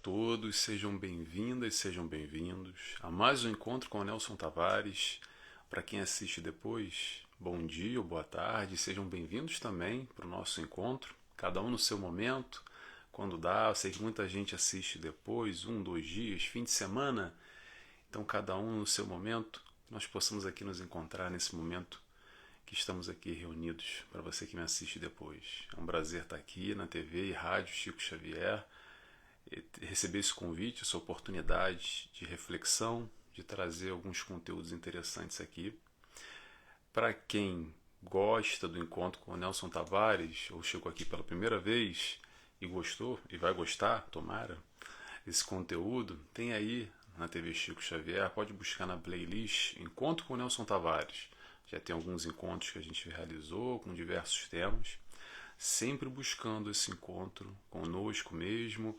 todos, sejam bem-vindas, sejam bem-vindos a mais um encontro com o Nelson Tavares. Para quem assiste depois, bom dia ou boa tarde, sejam bem-vindos também para o nosso encontro, cada um no seu momento, quando dá. Eu sei que muita gente assiste depois, 1, 2 dias, fim de semana, então cada um no seu momento, nós possamos aqui nos encontrar nesse momento que estamos aqui reunidos, para você que me assiste depois. É um prazer estar aqui na TV e rádio Chico Xavier, receber esse convite, essa oportunidade de reflexão, de trazer alguns conteúdos interessantes aqui. Para quem gosta do encontro com o Nelson Tavares, ou chegou aqui pela primeira vez e gostou, e vai gostar, tomara, esse conteúdo, tem aí na TV Chico Xavier, pode buscar na playlist Encontro com o Nelson Tavares. Já tem alguns encontros que a gente realizou com diversos temas, sempre buscando esse encontro conosco mesmo.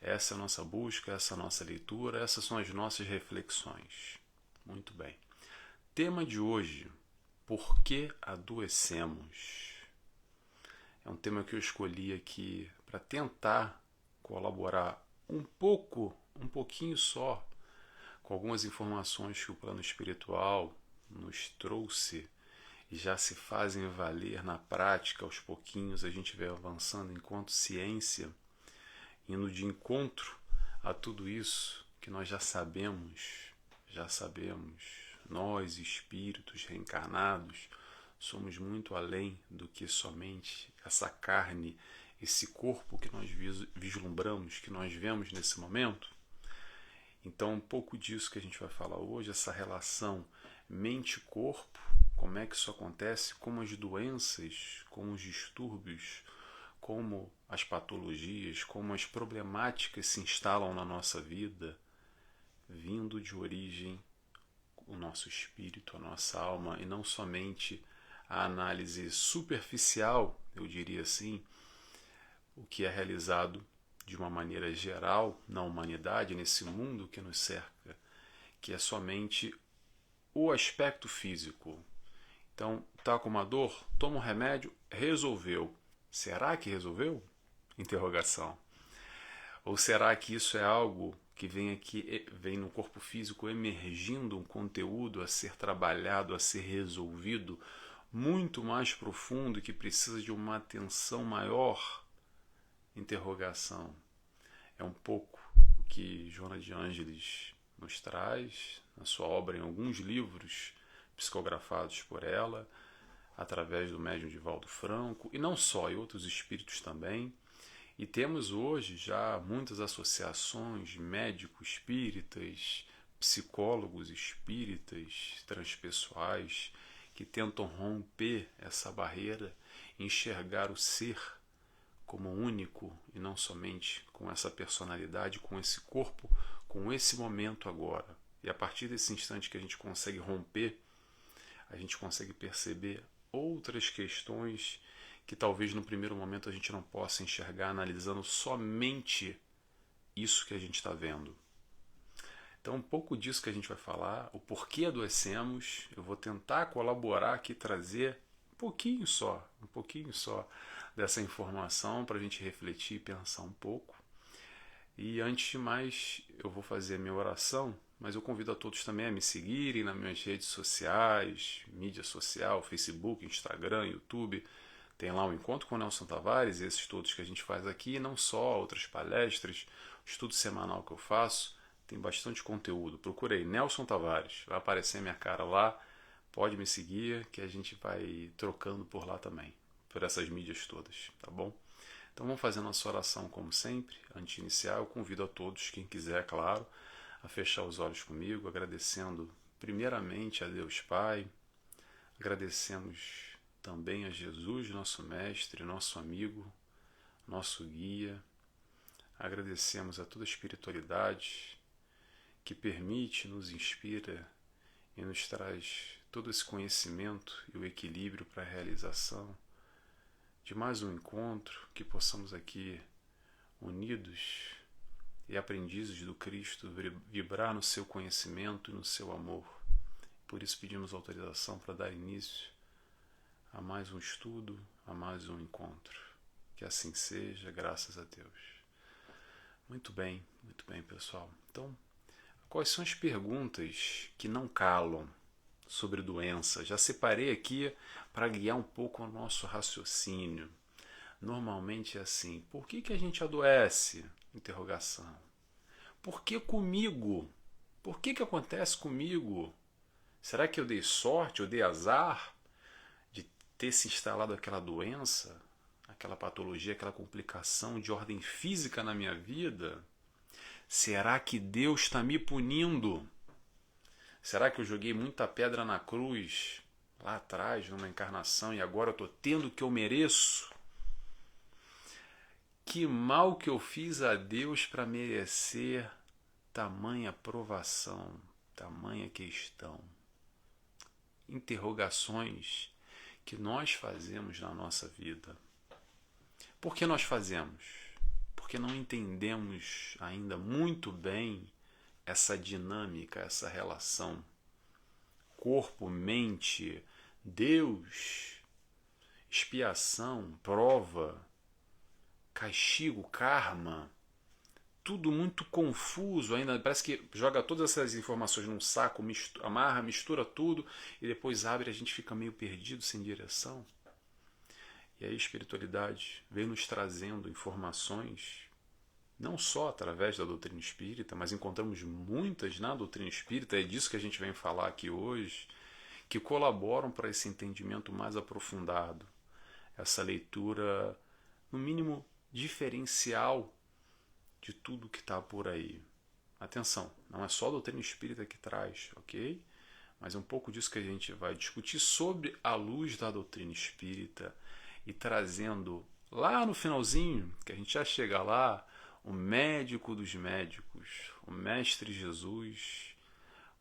Essa é a nossa busca, essa é a nossa leitura, essas são as nossas reflexões. Muito bem. Tema de hoje: por que adoecemos? É um tema que eu escolhi aqui para tentar colaborar um pouquinho só, com algumas informações que o plano espiritual nos trouxe e já se fazem valer na prática. Aos pouquinhos a gente vai avançando enquanto ciência, indo de encontro a tudo isso que nós já sabemos. Nós, espíritos reencarnados, somos muito além do que somente essa carne, esse corpo que nós vislumbramos, que nós vemos nesse momento. Então, um pouco disso que a gente vai falar hoje, essa relação mente-corpo, como é que isso acontece, como as doenças, como os distúrbios, como as patologias, como as problemáticas se instalam na nossa vida, vindo de origem o nosso espírito, a nossa alma, e não somente a análise superficial, eu diria assim, o que é realizado de uma maneira geral na humanidade, nesse mundo que nos cerca, que é somente o aspecto físico. Então, tá com uma dor, toma um remédio, resolveu. Será que resolveu? Interrogação. Ou será que isso é algo que vem no corpo físico emergindo um conteúdo a ser trabalhado, a ser resolvido, muito mais profundo e que precisa de uma atenção maior? Interrogação. É um pouco o que Joana de Ângeles nos traz na sua obra, em alguns livros psicografados por ela, através do médium Divaldo Franco, e não só, e outros espíritos também. E temos hoje já muitas associações, médicos espíritas, psicólogos espíritas, transpessoais, que tentam romper essa barreira, enxergar o ser como único e não somente com essa personalidade, com esse corpo, com esse momento agora. E a partir desse instante que a gente consegue romper, a gente consegue perceber outras questões que talvez no primeiro momento a gente não possa enxergar analisando somente isso que a gente está vendo. Então, um pouco disso que a gente vai falar, o porquê adoecemos. Eu vou tentar colaborar aqui, trazer um pouquinho só dessa informação para a gente refletir e pensar um pouco. E antes de mais, eu vou fazer a minha oração, mas eu convido a todos também a me seguirem nas minhas redes sociais, mídia social, Facebook, Instagram, YouTube. Tem lá o Encontro com o Nelson Tavares, esses todos que a gente faz aqui, e não só, outras palestras, o estudo semanal que eu faço, tem bastante conteúdo. Procurei Nelson Tavares, vai aparecer minha cara lá, pode me seguir, que a gente vai trocando por lá também, por essas mídias todas, tá bom? Então vamos fazer nossa oração como sempre. Antes de iniciar, eu convido a todos, quem quiser, claro, a fechar os olhos comigo, agradecendo primeiramente a Deus Pai, agradecemos também a Jesus, nosso mestre, nosso amigo, nosso guia. Agradecemos a toda a espiritualidade que permite, nos inspira e nos traz todo esse conhecimento e o equilíbrio para a realização de mais um encontro, que possamos aqui, unidos e aprendizes do Cristo, vibrar no seu conhecimento e no seu amor. Por isso pedimos autorização para dar início a mais um estudo, a mais um encontro. Que assim seja, graças a Deus. muito bem, pessoal. Então, quais são as perguntas que não calam sobre doença? Já separei aqui para guiar um pouco o nosso raciocínio. Normalmente é assim: por que a gente adoece? Interrogação. Por que comigo? Por que acontece comigo? Será que eu dei sorte, eu dei azar de ter se instalado aquela doença, aquela patologia, aquela complicação de ordem física na minha vida? Será que Deus está me punindo? Será que eu joguei muita pedra na cruz lá atrás, numa encarnação, e agora eu estou tendo o que eu mereço? Que mal que eu fiz a Deus para merecer tamanha provação, tamanha questão? Interrogações que nós fazemos na nossa vida. Por que nós fazemos? Porque não entendemos ainda muito bem essa dinâmica, essa relação corpo, mente, Deus, expiação, prova, castigo, karma, tudo muito confuso ainda. Parece que joga todas essas informações num saco, amarra, mistura tudo e depois abre e a gente fica meio perdido, sem direção. E aí a espiritualidade vem nos trazendo informações, não só através da doutrina espírita, mas encontramos muitas na doutrina espírita, é disso que a gente vem falar aqui hoje, que colaboram para esse entendimento mais aprofundado, essa leitura, no mínimo, diferencial de tudo que está por aí. Atenção, não é só a doutrina espírita que traz, ok? Mas é um pouco disso que a gente vai discutir sobre a luz da doutrina espírita e trazendo lá no finalzinho, que a gente já chega lá, o médico dos médicos, o Mestre Jesus,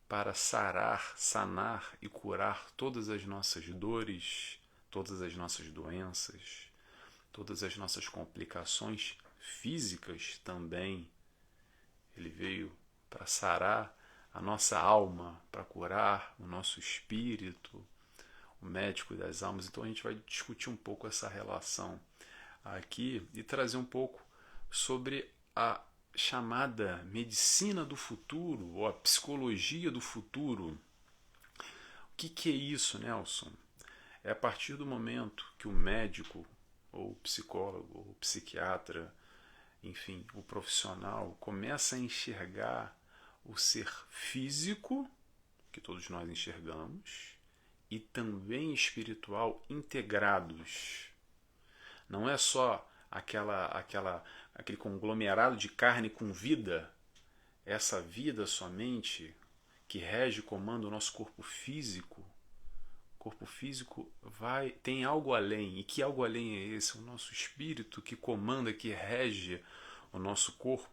para sarar, sanar e curar todas as nossas dores, todas as nossas doenças, todas as nossas complicações físicas também. Ele veio para sarar a nossa alma, para curar o nosso espírito, o médico das almas. Então a gente vai discutir um pouco essa relação aqui e trazer um pouco sobre a chamada medicina do futuro ou a psicologia do futuro. O que é isso, Nelson? É a partir do momento que o médico ou o psicólogo ou o psiquiatra, enfim, o profissional começa a enxergar o ser físico, que todos nós enxergamos, e também espiritual integrados. Não é só aquele conglomerado de carne com vida, essa vida somente que rege e comanda o nosso corpo físico. O corpo físico tem algo além. E que algo além é esse? O nosso espírito que comanda, que rege o nosso corpo,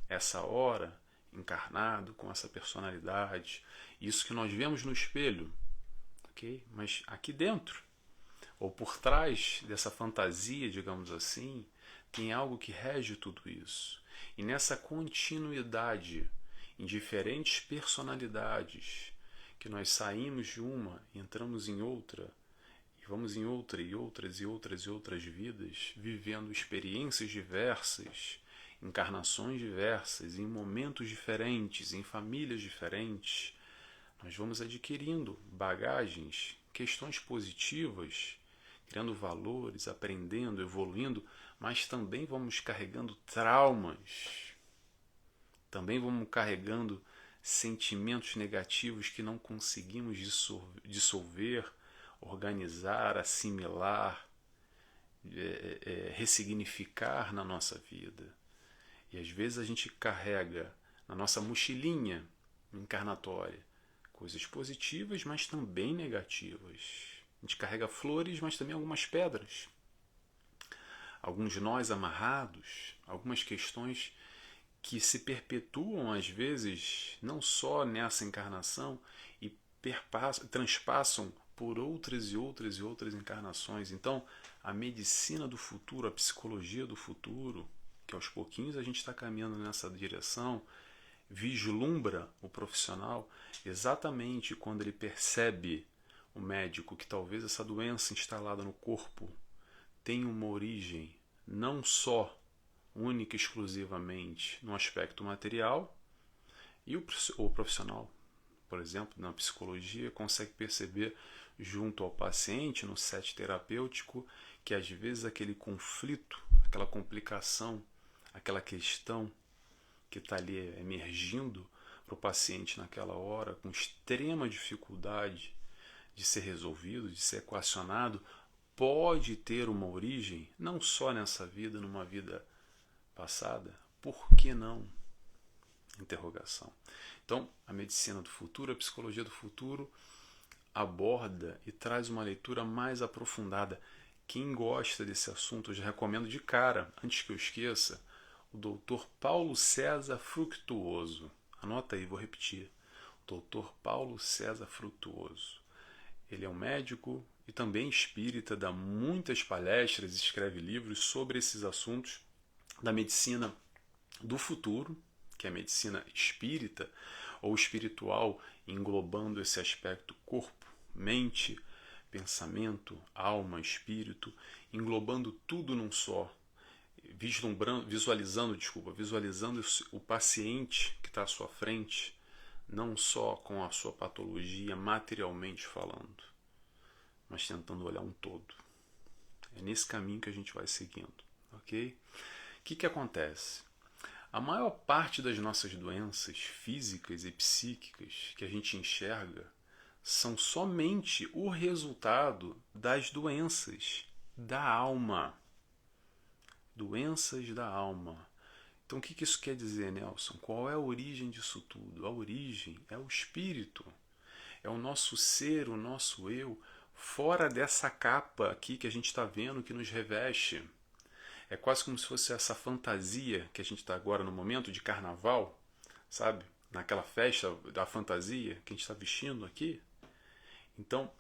essa hora, encarnado, com essa personalidade. Isso que nós vemos no espelho, ok? Mas aqui dentro, ou por trás dessa fantasia, digamos assim, tem algo que rege tudo isso. E nessa continuidade, em diferentes personalidades, que nós saímos de uma, entramos em outra, e vamos em outra e outras e outras e outras vidas, vivendo experiências diversas, encarnações diversas, em momentos diferentes, em famílias diferentes, nós vamos adquirindo bagagens, questões positivas, criando valores, aprendendo, evoluindo, mas também vamos carregando traumas, também vamos carregando sentimentos negativos que não conseguimos dissolver, organizar, assimilar, ressignificar na nossa vida. E às vezes a gente carrega na nossa mochilinha encarnatória coisas positivas, mas também negativas. A gente carrega flores, mas também algumas pedras. Alguns nós amarrados, algumas questões que se perpetuam às vezes não só nessa encarnação e transpassam por outras e outras e outras encarnações. Então, a medicina do futuro, a psicologia do futuro, que aos pouquinhos a gente está caminhando nessa direção, vislumbra o profissional exatamente quando ele percebe, o médico, que talvez essa doença instalada no corpo tenha uma origem, não só única e exclusivamente no aspecto material, e o profissional, por exemplo, na psicologia, consegue perceber junto ao paciente, no set terapêutico, que às vezes aquele conflito, aquela complicação, aquela questão que está ali emergindo para o paciente naquela hora, com extrema dificuldade de ser resolvido, de ser equacionado, pode ter uma origem não só nessa vida, numa vida passada. Por que não? Interrogação. Então, a medicina do futuro, a psicologia do futuro aborda e traz uma leitura mais aprofundada. Quem gosta desse assunto, eu já recomendo de cara, antes que eu esqueça, o Dr. Paulo César Fructuoso. Anota aí, vou repetir. Dr. Paulo César Fructuoso. Ele é um médico e também espírita, dá muitas palestras, escreve livros sobre esses assuntos da medicina do futuro, que é a medicina espírita ou espiritual, englobando esse aspecto corpo, mente, pensamento, alma, espírito, englobando tudo num só, visualizando o paciente que está à sua frente, não só com a sua patologia materialmente falando, mas tentando olhar um todo. É nesse caminho que a gente vai seguindo, ok? O que acontece? A maior parte das nossas doenças físicas e psíquicas que a gente enxerga são somente o resultado das doenças da alma. Doenças da alma. Então o que isso quer dizer, Nelson? Qual é a origem disso tudo? A origem é o espírito. É o nosso ser, o nosso eu, fora dessa capa aqui que a gente está vendo, que nos reveste. É quase como se fosse essa fantasia que a gente está agora no momento de carnaval, sabe? Naquela festa da fantasia que a gente está vestindo aqui. Então,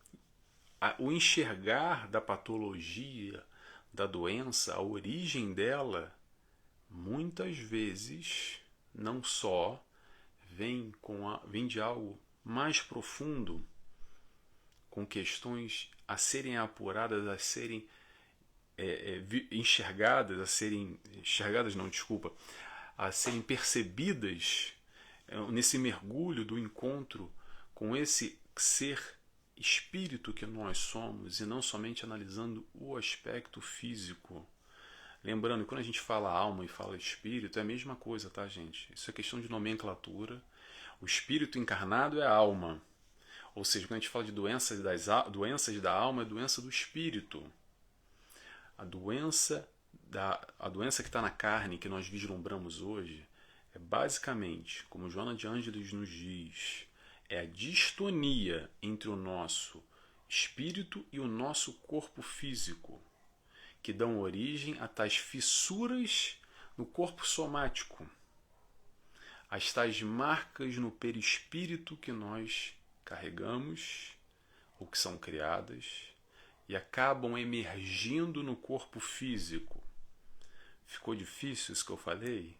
o enxergar da patologia, da doença, a origem dela, muitas vezes, não só vem de algo mais profundo, com questões a serem apuradas, a serem enxergadas, a serem percebidas nesse mergulho do encontro com esse ser espírito que nós somos, e não somente analisando o aspecto físico. Lembrando que quando a gente fala alma e fala espírito, é a mesma coisa, tá, gente? Isso é questão de nomenclatura. O espírito encarnado é a alma. Ou seja, quando a gente fala de doenças da alma, é doença do espírito. A doença que está na carne, que nós vislumbramos hoje, é basicamente, como Joana de Ângeles nos diz, é a distonia entre o nosso espírito e o nosso corpo físico, que dão origem a tais fissuras no corpo somático, as tais marcas no perispírito que nós carregamos, ou que são criadas, e acabam emergindo no corpo físico. Ficou difícil isso que eu falei?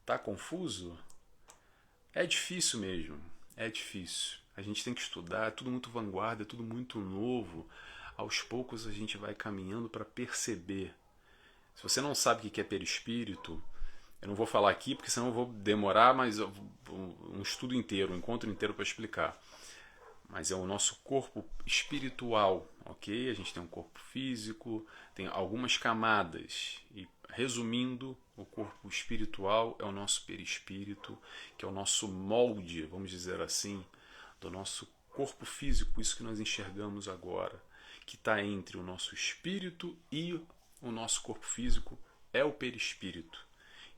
Tá confuso? É difícil mesmo, é difícil. A gente tem que estudar, é tudo muito vanguarda, é tudo muito novo. Aos poucos a gente vai caminhando para perceber. Se você não sabe o que é perispírito, eu não vou falar aqui, porque senão eu vou demorar um estudo inteiro, um encontro inteiro para explicar. Mas é o nosso corpo espiritual, ok? A gente tem um corpo físico, tem algumas camadas. E, resumindo, o corpo espiritual é o nosso perispírito, que é o nosso molde, vamos dizer assim, do nosso corpo físico, isso que nós enxergamos agora, que está entre o nosso espírito e o nosso corpo físico, é o perispírito.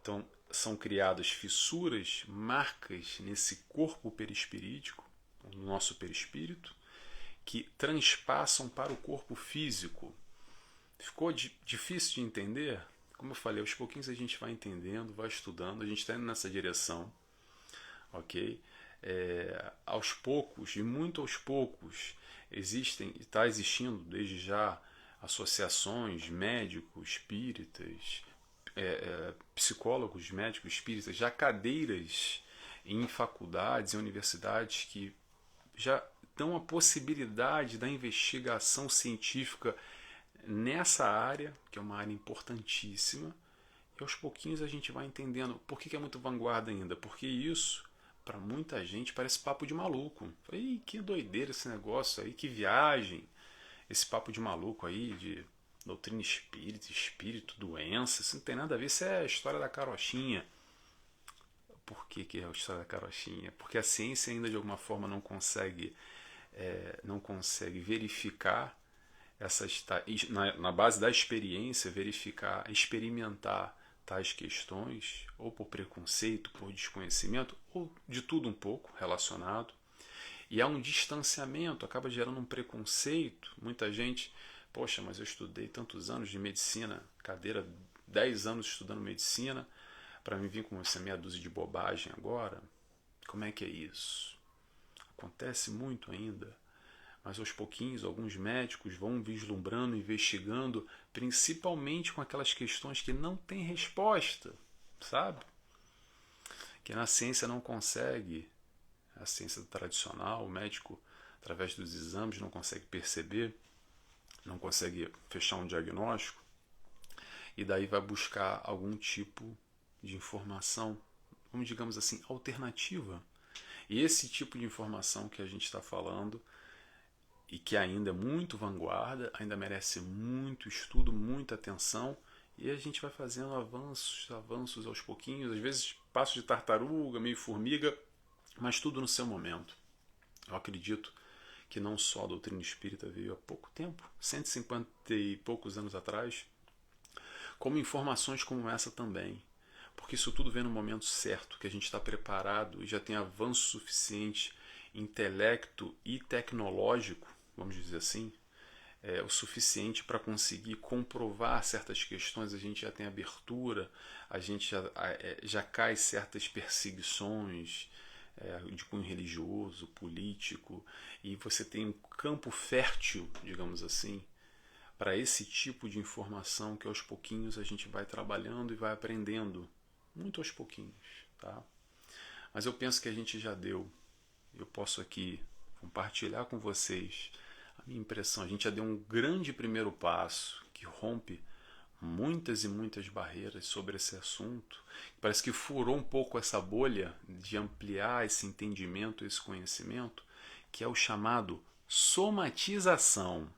Então, são criadas fissuras, marcas nesse corpo perispirítico, no nosso perispírito, que transpassam para o corpo físico. Ficou difícil de entender? Como eu falei, aos pouquinhos a gente vai entendendo, vai estudando, a gente está indo nessa direção, ok? Aos poucos, e muito aos poucos, está existindo desde já associações, médicos, espíritas, psicólogos, médicos, espíritas, já cadeiras em faculdades e universidades que já dão a possibilidade da investigação científica nessa área, que é uma área importantíssima, E aos pouquinhos a gente vai entendendo. Por que é muito vanguarda ainda? Porque isso, para muita gente, parece papo de maluco. Ih, que doideira esse negócio aí, que viagem. Esse papo de maluco aí, de doutrina espírita, espírito, doença, isso não tem nada a ver. Isso é a história da carochinha. Por que é a história da carochinha? Porque a ciência ainda de alguma forma não consegue verificar essas, na base da experiência, verificar, experimentar tais questões, ou por preconceito, por desconhecimento, ou de tudo um pouco relacionado. E há um distanciamento, acaba gerando um preconceito. Muita gente, poxa, mas eu estudei tantos anos de medicina, cadeira, 10 anos estudando medicina, para mim vir com essa meia dúzia de bobagem agora? Como é que é isso? Acontece muito ainda, mas aos pouquinhos alguns médicos vão vislumbrando, investigando, principalmente com aquelas questões que não têm resposta, sabe? Que na ciência não consegue, a ciência tradicional, o médico, através dos exames, não consegue perceber, não consegue fechar um diagnóstico, e daí vai buscar algum tipo de informação, vamos digamos assim, alternativa. E esse tipo de informação que a gente está falando, e que ainda é muito vanguarda, ainda merece muito estudo, muita atenção, e a gente vai fazendo avanços aos pouquinhos, às vezes passo de tartaruga, meio formiga, mas tudo no seu momento. Eu acredito que não só a doutrina espírita veio há pouco tempo, 150 e poucos anos atrás, como informações como essa também. Porque isso tudo vem no momento certo, que a gente está preparado e já tem avanço suficiente, intelecto e tecnológico, vamos dizer assim, o suficiente para conseguir comprovar certas questões. A gente já tem abertura, a gente já cai certas perseguições de cunho religioso, político, e você tem um campo fértil, digamos assim, para esse tipo de informação que aos pouquinhos a gente vai trabalhando e vai aprendendo, muito aos pouquinhos, tá? Mas eu penso que a gente já deu. Eu posso aqui compartilhar com vocês a minha impressão. A gente já deu um grande primeiro passo que rompe muitas e muitas barreiras sobre esse assunto. Parece que furou um pouco essa bolha de ampliar esse entendimento, esse conhecimento, que é o chamado somatização.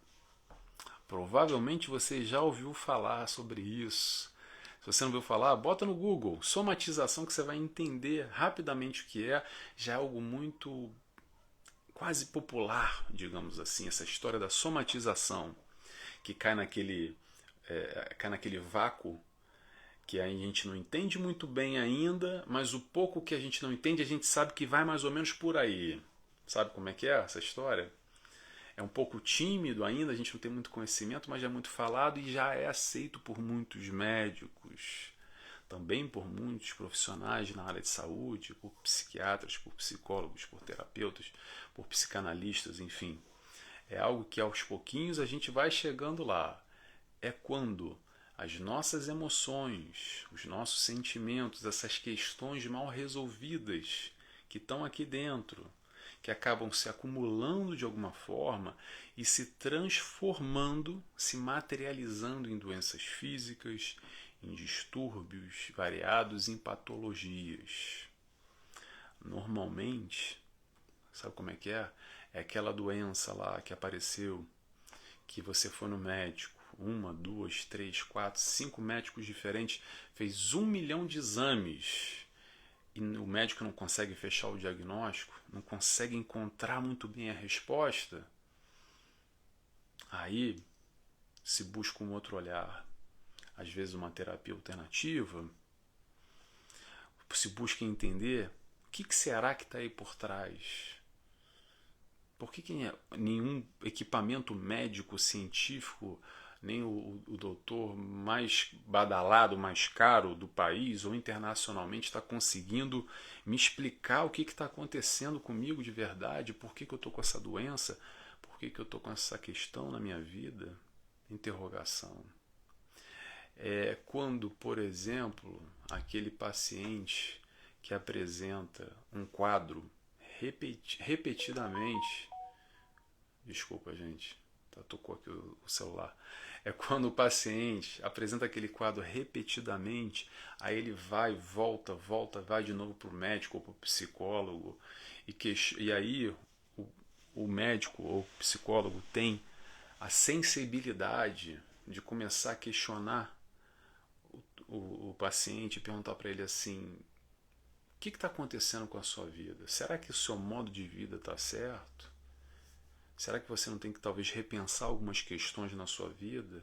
Provavelmente você já ouviu falar sobre isso. Se você não ouviu falar, bota no Google somatização que você vai entender rapidamente o que é. Já é algo muito quase popular, digamos assim, essa história da somatização, que cai naquele vácuo que a gente não entende muito bem ainda, mas o pouco que a gente não entende, a gente sabe que vai mais ou menos por aí. Sabe como é que é essa história? É um pouco tímido ainda, a gente não tem muito conhecimento, mas já é muito falado e já é aceito por muitos médicos, também por muitos profissionais na área de saúde, por psiquiatras, por psicólogos, por terapeutas, por psicanalistas, enfim. É algo que aos pouquinhos a gente vai chegando lá. É quando as nossas emoções, os nossos sentimentos, essas questões mal resolvidas que estão aqui dentro, que acabam se acumulando de alguma forma e se transformando, se materializando em doenças físicas, em distúrbios variados, em patologias. Normalmente, sabe como é que é? É aquela doença lá que apareceu, que você foi no médico, 1, 2, 3, 4, 5 médicos diferentes, fez 1 milhão de exames e o médico não consegue fechar o diagnóstico, não consegue encontrar muito bem a resposta, aí se busca um outro olhar, às vezes uma terapia alternativa, se busca entender o que será que está aí por trás. Por que nenhum equipamento médico científico, nem o doutor mais badalado, mais caro do país ou internacionalmente está conseguindo me explicar o que está acontecendo comigo de verdade, por que eu estou com essa doença, por que eu estou com essa questão na minha vida? Interrogação. É quando, por exemplo, aquele paciente que apresenta um quadro repetidamente, desculpa gente, tocou aqui o celular, É quando o paciente apresenta aquele quadro repetidamente, aí ele vai, volta, volta, vai de novo para o médico ou para o psicólogo, e aí o, o médico ou o psicólogo tem a sensibilidade de começar a questionar o paciente e perguntar para ele assim: o que está acontecendo com a sua vida? Será que o seu modo de vida está certo? Será que você não tem que talvez repensar algumas questões na sua vida?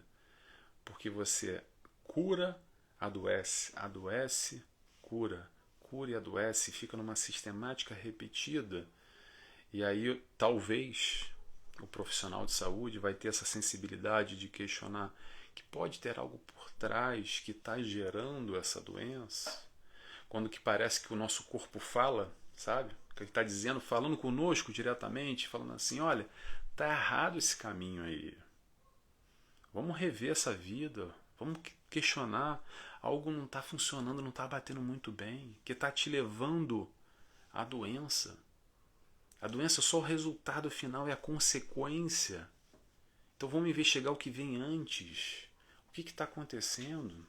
Porque você cura, adoece, adoece, cura, cura e adoece, fica numa sistemática repetida. E aí talvez o profissional de saúde vai ter essa sensibilidade de questionar que pode ter algo por trás que está gerando essa doença, quando que parece que o nosso corpo fala, sabe? Que ele está dizendo, falando conosco diretamente, falando assim: olha, tá errado esse caminho aí. Vamos rever essa vida, vamos questionar. Algo não está funcionando, não está batendo muito bem, que está te levando à doença. A doença é só o resultado final, é a consequência. Então vamos investigar o que vem antes. O que está acontecendo?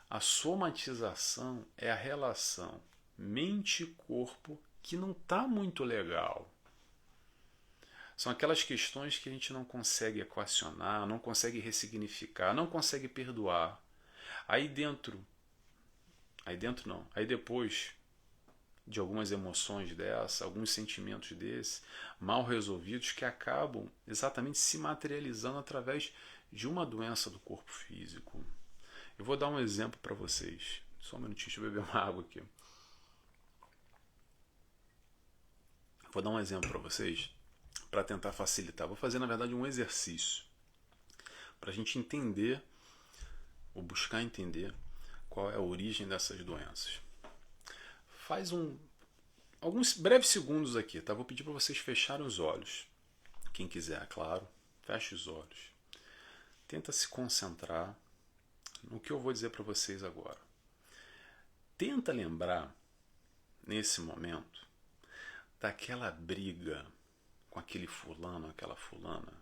A somatização é a relação mente-corpo que não está muito legal. São aquelas questões que a gente não consegue equacionar, não consegue ressignificar, não consegue perdoar. Aí depois de algumas emoções dessa, alguns sentimentos desse, mal resolvidos, que acabam exatamente se materializando através de uma doença do corpo físico. Eu vou dar um exemplo para vocês. Só um minutinho, deixa eu beber uma água aqui. Vou dar um exemplo para vocês, para tentar facilitar. Vou fazer, na verdade, um exercício para a gente entender, ou buscar entender, qual é a origem dessas doenças. Faz alguns breves segundos aqui, tá? Vou pedir para vocês fecharem os olhos. Quem quiser, claro, feche os olhos. Tenta se concentrar no que eu vou dizer para vocês agora. Tenta lembrar, nesse momento, daquela briga com aquele fulano, aquela fulana,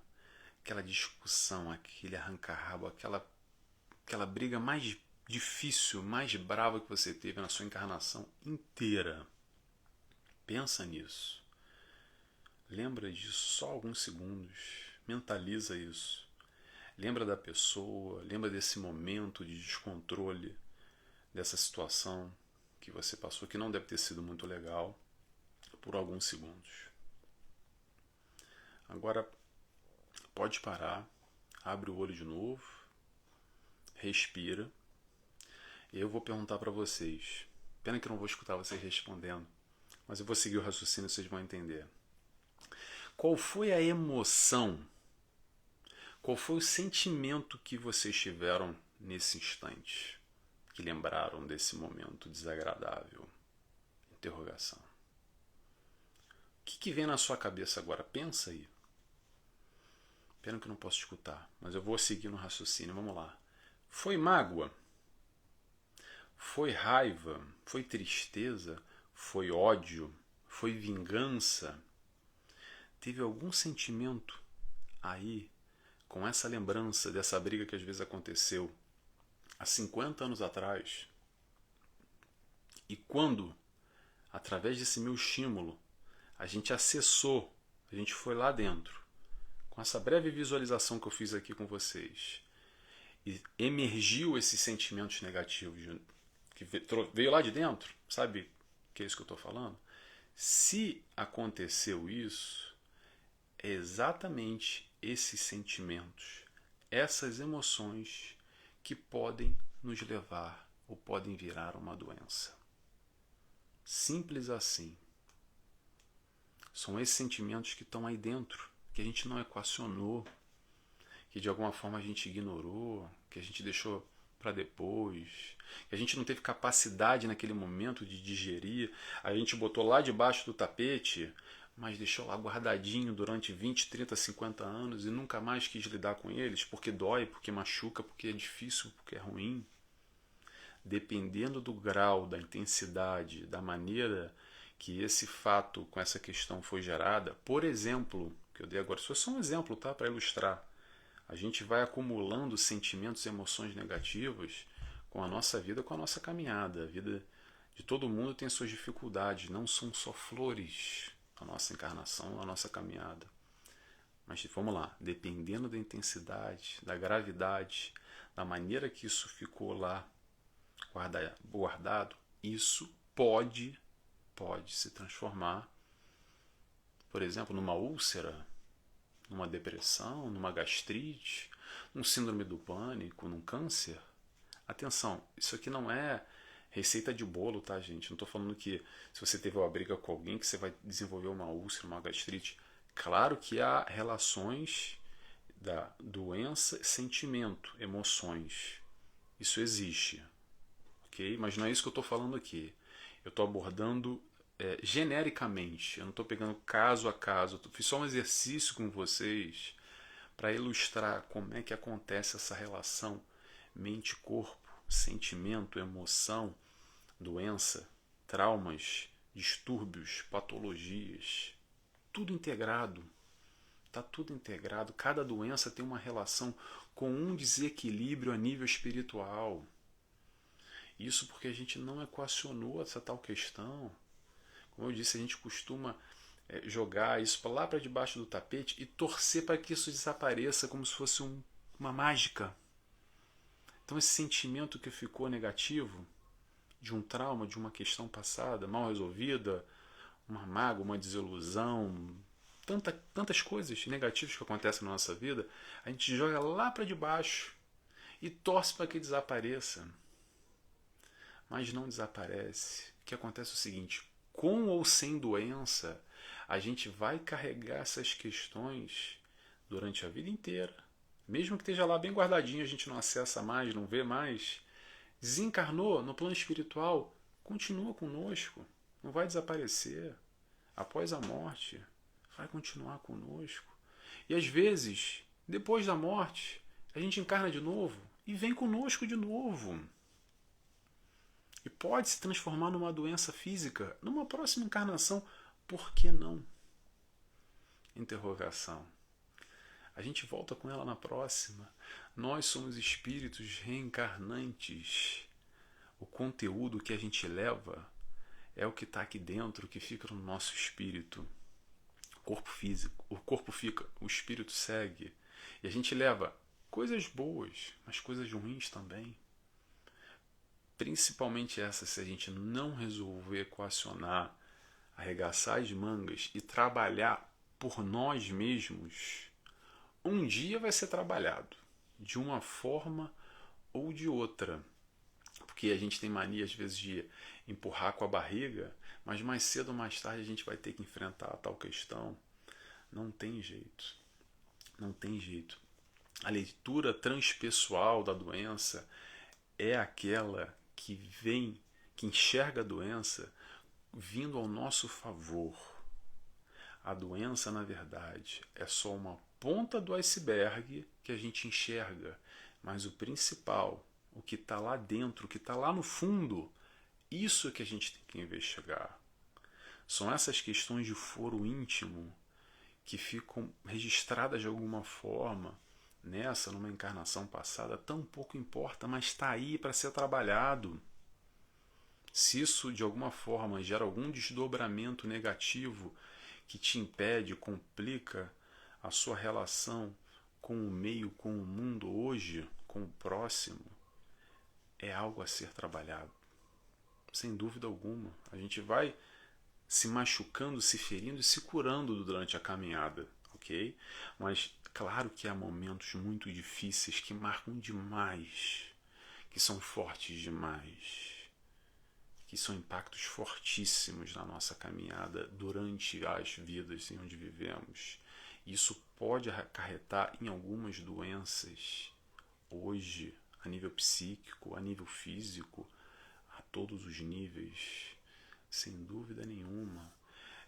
aquela discussão, aquele arranca-rabo, aquela briga mais difícil, mais brava que você teve na sua encarnação inteira. Pensa nisso. Lembra disso só alguns segundos. Mentaliza isso. Lembra da pessoa, lembra desse momento de descontrole, dessa situação que você passou, que não deve ter sido muito legal, por alguns segundos. Agora, pode parar, abre o olho de novo, respira, e eu vou perguntar para vocês. Pena que eu não vou escutar vocês respondendo, mas eu vou seguir o raciocínio e vocês vão entender. Qual foi a emoção? Qual foi o sentimento que vocês tiveram nesse instante? Que lembraram desse momento desagradável? Interrogação. O que vem na sua cabeça agora? Pensa aí. Pena que eu não posso escutar, mas eu vou seguir no raciocínio. Vamos lá. Foi mágoa? Foi raiva? Foi tristeza? Foi ódio? Foi vingança? Teve algum sentimento aí, com essa lembrança dessa briga que às vezes aconteceu há 50 anos atrás? E quando, através desse meu estímulo, a gente acessou, a gente foi lá dentro, com essa breve visualização que eu fiz aqui com vocês, e emergiu esses sentimentos negativos que veio lá de dentro, sabe que é isso que eu estou falando? Se aconteceu isso, é exatamente esses sentimentos, essas emoções que podem nos levar ou podem virar uma doença. Simples assim. São esses sentimentos que estão aí dentro, que a gente não equacionou, que de alguma forma a gente ignorou, que a gente deixou para depois, que a gente não teve capacidade naquele momento de digerir, a gente botou lá debaixo do tapete, mas deixou lá guardadinho durante 20, 30, 50 anos e nunca mais quis lidar com eles, porque dói, porque machuca, porque é difícil, porque é ruim. Dependendo do grau, da intensidade, da maneira que esse fato com essa questão foi gerada, por exemplo, que eu dei agora, isso é só um exemplo, tá, para ilustrar. A gente vai acumulando sentimentos e emoções negativas com a nossa vida, com a nossa caminhada. A vida de todo mundo tem suas dificuldades, não são só flores a nossa encarnação, a nossa caminhada. Mas vamos lá, dependendo da intensidade, da gravidade, da maneira que isso ficou lá guardado, isso pode se transformar, por exemplo, numa úlcera, numa depressão, numa gastrite, num síndrome do pânico, num câncer. Atenção, isso aqui não é receita de bolo, tá, gente? Não estou falando que se você teve uma briga com alguém que você vai desenvolver uma úlcera, uma gastrite. Claro que há relações da doença, sentimento, emoções. Isso existe, ok? Mas não é isso que eu estou falando aqui. Eu estou abordando genericamente. Eu não estou pegando caso a caso. Eu fiz só um exercício com vocês para ilustrar como é que acontece essa relação mente-corpo, sentimento, emoção, doença, traumas, distúrbios, patologias. Tudo integrado. Está tudo integrado. Cada doença tem uma relação com um desequilíbrio a nível espiritual. Isso porque a gente não equacionou essa tal questão. Como eu disse, a gente costuma jogar isso para lá para debaixo do tapete e torcer para que isso desapareça como se fosse uma mágica. Então esse sentimento que ficou negativo, de um trauma, de uma questão passada, mal resolvida, uma mágoa, uma desilusão, tantas coisas negativas que acontecem na nossa vida, a gente joga lá para debaixo e torce para que desapareça. Mas não desaparece. O que acontece é o seguinte: com ou sem doença, a gente vai carregar essas questões durante a vida inteira. Mesmo que esteja lá bem guardadinho, a gente não acessa mais, não vê mais. Desencarnou no plano espiritual, continua conosco, não vai desaparecer. Após a morte, vai continuar conosco. E às vezes, depois da morte, a gente encarna de novo e vem conosco de novo. E pode se transformar numa doença física numa próxima encarnação. Por que não? Interrogação. A gente volta com ela na próxima. Nós somos espíritos reencarnantes. O conteúdo que a gente leva é o que está aqui dentro, que fica no nosso espírito. O corpo físico. O corpo fica, o espírito segue. E a gente leva coisas boas, mas coisas ruins também. Principalmente essa, se a gente não resolver equacionar, arregaçar as mangas e trabalhar por nós mesmos, um dia vai ser trabalhado, de uma forma ou de outra. Porque a gente tem mania, às vezes, de empurrar com a barriga, mas mais cedo ou mais tarde a gente vai ter que enfrentar a tal questão. Não tem jeito. Não tem jeito. A leitura transpessoal da doença é aquela que vem, que enxerga a doença vindo ao nosso favor. A doença, na verdade, é só uma ponta do iceberg que a gente enxerga, mas o principal, o que está lá dentro, o que está lá no fundo, isso é que a gente tem que investigar. São essas questões de foro íntimo que ficam registradas de alguma forma numa encarnação passada, tão pouco importa, mas está aí para ser trabalhado. Se isso de alguma forma gera algum desdobramento negativo que te impede, complica a sua relação com o meio, com o mundo hoje, com o próximo, é algo a ser trabalhado. Sem dúvida alguma. A gente vai se machucando, se ferindo e se curando durante a caminhada, ok? Mas claro que há momentos muito difíceis que marcam demais, que são fortes demais, que são impactos fortíssimos na nossa caminhada durante as vidas em onde vivemos. Isso pode acarretar em algumas doenças hoje, a nível psíquico, a nível físico, a todos os níveis, sem dúvida nenhuma.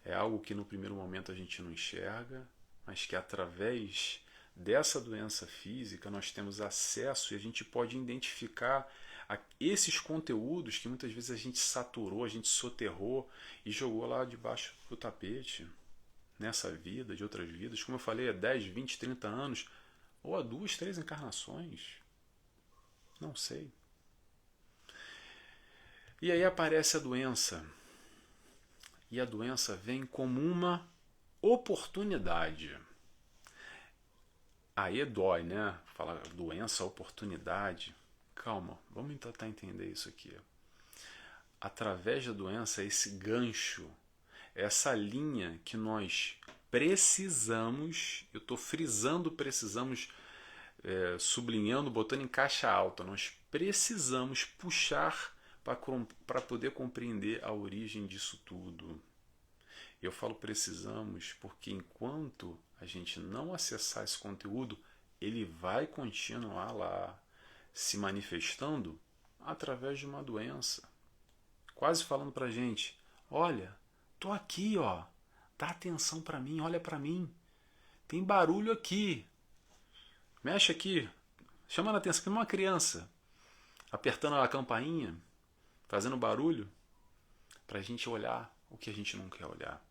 É algo que no primeiro momento a gente não enxerga, mas que através dessa doença física nós temos acesso e a gente pode identificar esses conteúdos que muitas vezes a gente saturou, a gente soterrou e jogou lá debaixo do tapete, nessa vida, de outras vidas. Como eu falei, há 10, 20, 30 anos, ou a 2, 3 encarnações. Não sei. E aí aparece a doença. E a doença vem como uma oportunidade. Aí dói, né? Falar doença, oportunidade. Calma, vamos tentar entender isso aqui. Através da doença, esse gancho, essa linha que nós precisamos, eu estou frisando precisamos, sublinhando, botando em caixa alta, nós precisamos puxar para poder compreender a origem disso tudo. Eu falo precisamos porque enquanto a gente não acessar esse conteúdo, ele vai continuar lá se manifestando através de uma doença. Quase falando pra gente, olha, tô aqui, ó, dá atenção pra mim, olha pra mim, tem barulho aqui, mexe aqui, chamando a atenção, que uma criança apertando a campainha, fazendo barulho, pra gente olhar o que a gente não quer olhar.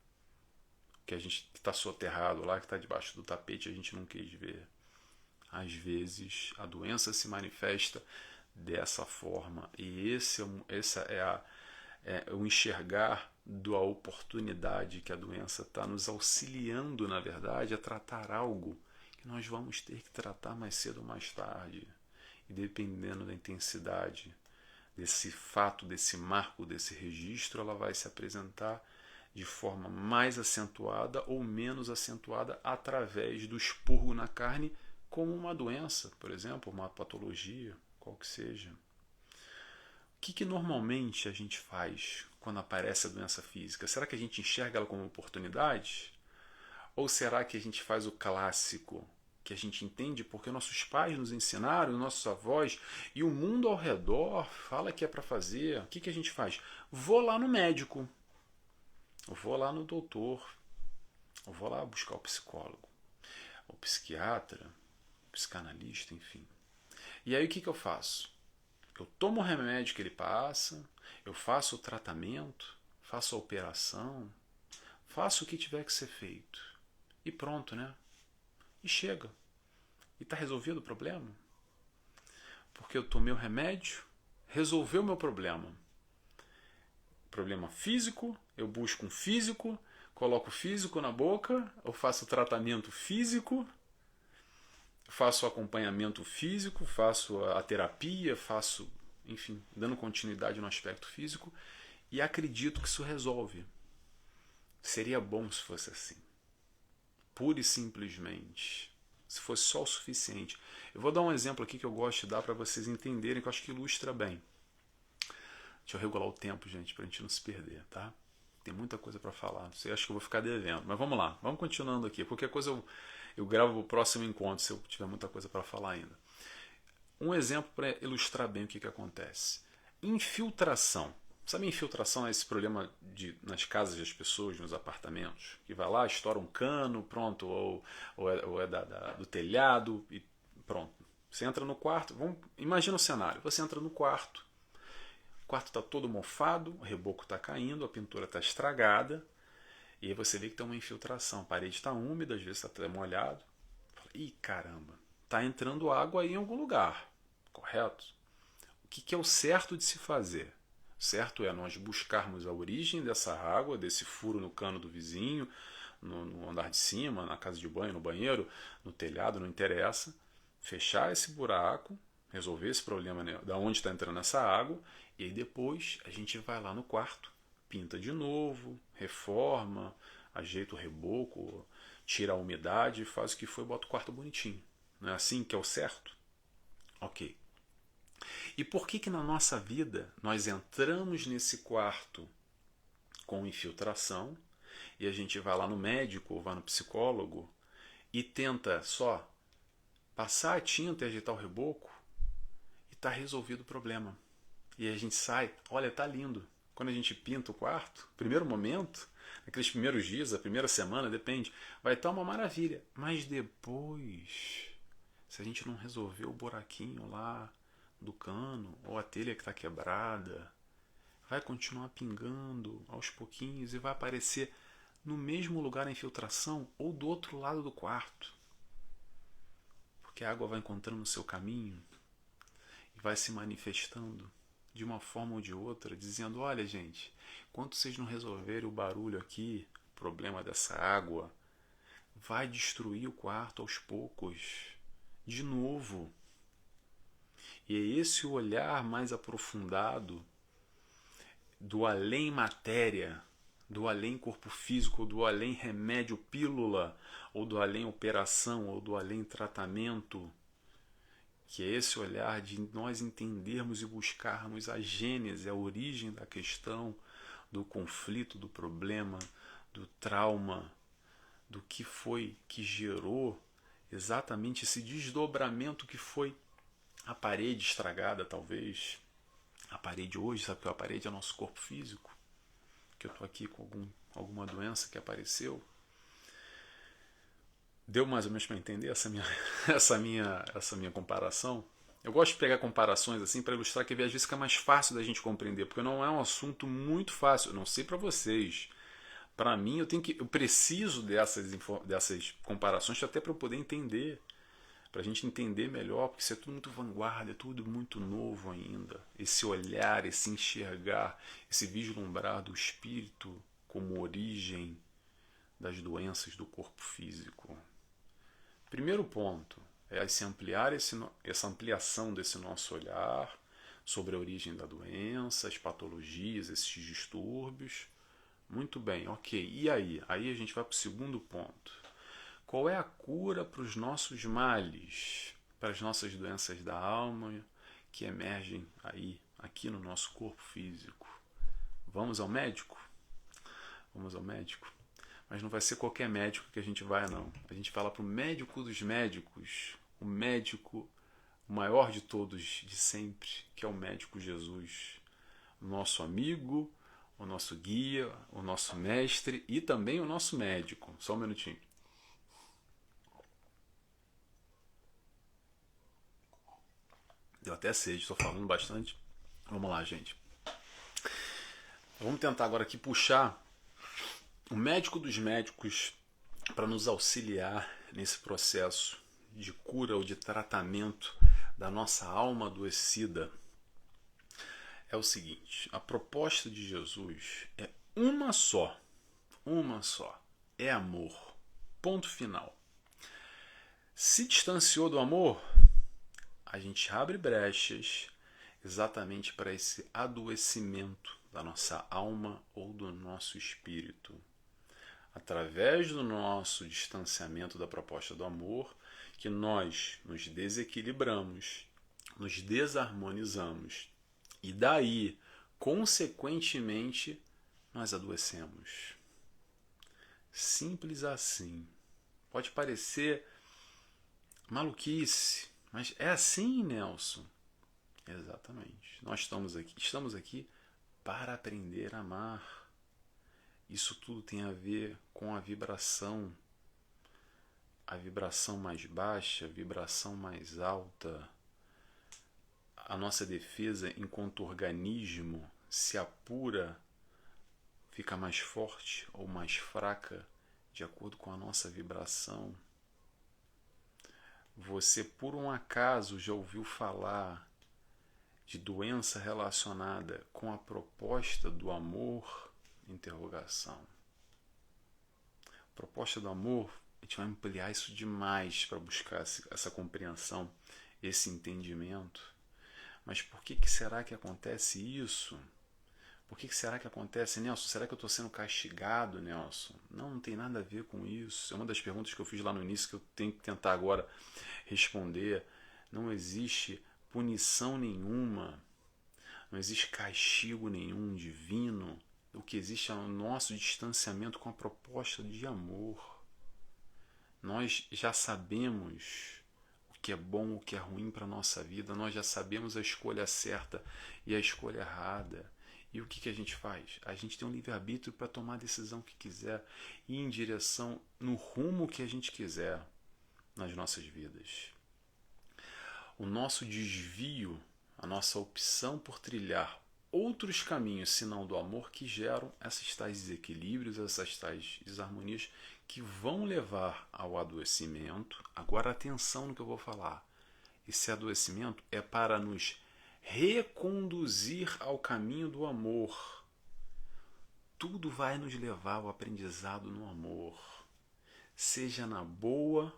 O que a gente está soterrado lá, que está debaixo do tapete, a gente não quis ver. Às vezes a doença se manifesta dessa forma, e essa é o enxergar da oportunidade que a doença está nos auxiliando, na verdade, a tratar algo que nós vamos ter que tratar mais cedo ou mais tarde. E dependendo da intensidade desse fato, desse marco, desse registro, ela vai se apresentar de forma mais acentuada ou menos acentuada através do expurgo na carne, como uma doença, por exemplo, uma patologia, qual que seja. O que normalmente a gente faz quando aparece a doença física? Será que a gente enxerga ela como oportunidade? Ou será que a gente faz o clássico, que a gente entende porque nossos pais nos ensinaram, nossos avós, e o mundo ao redor fala que é para fazer? O que a gente faz? Vou lá no médico, eu vou lá no doutor, eu vou lá buscar o psicólogo, o psiquiatra, o psicanalista, enfim. E aí o que eu faço? Eu tomo o remédio que ele passa, eu faço o tratamento, faço a operação, faço o que tiver que ser feito. E pronto, né? E chega. E está resolvido o problema? Porque eu tomei o remédio, resolveu o meu problema. Problema físico, eu busco um físico, coloco o físico na boca, eu faço o tratamento físico, faço o acompanhamento físico, faço a terapia, faço, enfim, dando continuidade no aspecto físico e acredito que isso resolve. Seria bom se fosse assim. Pura e simplesmente. Se fosse só o suficiente. Eu vou dar um exemplo aqui que eu gosto de dar para vocês entenderem, que eu acho que ilustra bem. Deixa eu regular o tempo, gente, pra gente não se perder, tá? Tem muita coisa para falar. Não sei, acho que eu vou ficar devendo. Mas vamos lá, vamos continuando aqui. Qualquer coisa eu gravo o próximo encontro, se eu tiver muita coisa para falar ainda. Um exemplo para ilustrar bem o que acontece. Infiltração. Sabe, infiltração é esse problema nas casas das pessoas, nos apartamentos? Que vai lá, estoura um cano, pronto, ou é do telhado e pronto. Você entra no quarto, imagina o cenário. Você entra no quarto, o quarto está todo mofado, o reboco está caindo, a pintura está estragada, e aí você vê que tem uma infiltração. A parede está úmida, às vezes está até molhado. Fala, ih, caramba, está entrando água aí em algum lugar, correto? O que é o certo de se fazer? O certo é nós buscarmos a origem dessa água, desse furo no cano do vizinho, no andar de cima, na casa de banho, no banheiro, no telhado, não interessa. Fechar esse buraco, resolver esse problema, né, da onde está entrando essa água, e aí depois a gente vai lá no quarto, pinta de novo, reforma, ajeita o reboco, tira a umidade, faz o que foi e bota o quarto bonitinho. Não é assim que é o certo? Ok. E por que na nossa vida nós entramos nesse quarto com infiltração e a gente vai lá no médico ou vai no psicólogo e tenta só passar a tinta e ajeitar o reboco e está resolvido o problema? E a gente sai, olha, tá lindo. Quando a gente pinta o quarto, primeiro momento, naqueles primeiros dias, a primeira semana, depende, vai estar uma maravilha. Mas depois, se a gente não resolver o buraquinho lá do cano, ou a telha que está quebrada, vai continuar pingando aos pouquinhos e vai aparecer no mesmo lugar a infiltração ou do outro lado do quarto. porque a água vai encontrando o seu caminho e vai se manifestando de uma forma ou de outra, dizendo: olha, gente, enquanto vocês não resolverem o barulho aqui, o problema dessa água, vai destruir o quarto aos poucos, de novo. E é esse o olhar mais aprofundado do além matéria, do além corpo físico, do além remédio pílula, ou do além operação, ou do além tratamento, que é esse olhar de nós entendermos e buscarmos a gênese, a origem da questão, do conflito, do problema, do trauma, do que foi que gerou exatamente esse desdobramento que foi a parede estragada, talvez. A parede hoje, sabe que a parede é o nosso corpo físico, que eu estou aqui com alguma doença que apareceu. Deu mais ou menos para entender essa minha comparação? Eu gosto de pegar comparações assim para ilustrar que às vezes fica mais fácil da gente compreender, porque não é um assunto muito fácil. Eu não sei para vocês. Para mim, eu preciso dessas comparações até para eu poder entender, para a gente entender melhor, porque isso é tudo muito vanguarda, é tudo muito novo ainda. Esse olhar, esse enxergar, esse vislumbrar do espírito como origem das doenças do corpo físico. Primeiro ponto é essa ampliação desse nosso olhar sobre a origem da doença, as patologias, esses distúrbios. Muito bem, ok. E aí? Aí a gente vai para o segundo ponto. Qual é a cura para os nossos males, para as nossas doenças da alma que emergem aqui no nosso corpo físico? Vamos ao médico? Vamos ao médico. Mas não vai ser qualquer médico que a gente vai, não. A gente fala para o médico dos médicos, o médico, o maior de todos de sempre, que é o médico Jesus, o nosso amigo, o nosso guia, o nosso mestre e também o nosso médico. Só um minutinho. Deu até sede, estou falando bastante. Vamos lá, gente. Vamos tentar agora aqui puxar o médico dos médicos para nos auxiliar nesse processo de cura ou de tratamento da nossa alma adoecida. É o seguinte: a proposta de Jesus é uma só, é amor, ponto final. Se distanciou do amor, a gente abre brechas exatamente para esse adoecimento da nossa alma ou do nosso espírito. Através do nosso distanciamento da proposta do amor, que nós nos desequilibramos, nos desarmonizamos e daí, consequentemente, nós adoecemos. Simples assim. Pode parecer maluquice, mas é assim, Nelson. Exatamente. Nós estamos aqui para aprender a amar. Isso tudo tem a ver com a vibração mais baixa, a vibração mais alta. A nossa defesa enquanto organismo se apura, fica mais forte ou mais fraca de acordo com a nossa vibração. Você por um acaso já ouviu falar de doença relacionada com a proposta do amor? Interrogação. Proposta do amor, a gente vai ampliar isso demais para buscar essa compreensão, esse entendimento. Mas por que será que acontece isso? Por que será que acontece, Nelson? Será que eu estou sendo castigado, Nelson? Não tem nada a ver com isso. É uma das perguntas que eu fiz lá no início que eu tenho que tentar agora responder. Não existe punição nenhuma, não existe castigo nenhum divino. O que existe é o nosso distanciamento com a proposta de amor. Nós já sabemos o que é bom, o que é ruim para a nossa vida. Nós já sabemos a escolha certa e a escolha errada. E o que a gente faz? A gente tem um livre-arbítrio para tomar a decisão que quiser e ir em direção, no rumo que a gente quiser nas nossas vidas. O nosso desvio, a nossa opção por trilhar outros caminhos, senão do amor, que geram esses tais desequilíbrios, essas tais desarmonias, que vão levar ao adoecimento. Agora, atenção no que eu vou falar. Esse adoecimento é para nos reconduzir ao caminho do amor. Tudo vai nos levar ao aprendizado no amor, seja na boa